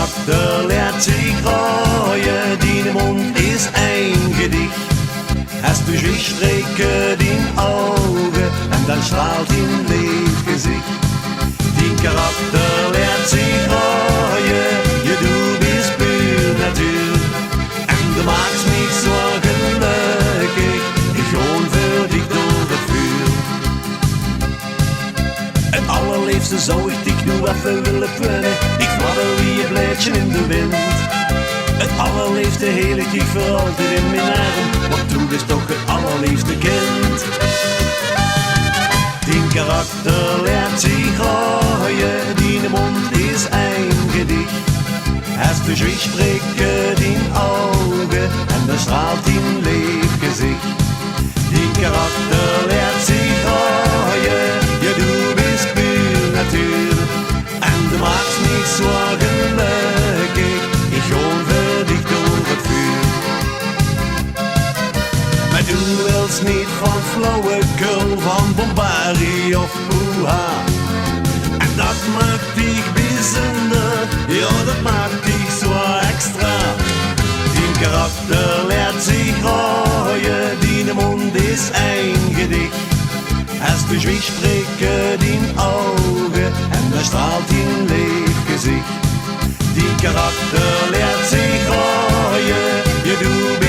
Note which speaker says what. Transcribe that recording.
Speaker 1: karakter leert sich reuen, dein Mund ist ein Gedicht. Hast du Schwichstrecke in Augen und dann strahlt in Gesicht. Dein Charakter lehrt sich reuen, ja du bist pur Natur. Und du magst mich so glücklich, ich hol für dich durch dafür. Het allerliefste zou ik dich nu even willen kunnen. Ik fladder wie een blaadje in de wind. Het allerliefste heel ik dich voor altijd in mijn arm, want du bist toch het allerliefste kind. Dein Charakter lehrt sich reuen, dein Mund ist ein Gedicht. Hast du Schwichstrecke in Augen und dann strahlt in Gesicht. Dein Charakter lehrt sich reuen, ja du bist pur Natur. Und du magst mich so glücklich, ich hol für dich durch het vuur. Maar du willst niet van flauwekul, van Bombari of Poeha. En dat maakt dich bijzonder, ja dat maakt dich so extra. Dein Charakter lehrt sich reuen, dein Mund ist ein Gedicht. Hast du Schwichstrecke in Augen und dann strahlt in Gesicht. Dein Charakter lehrt sich reuen, ja du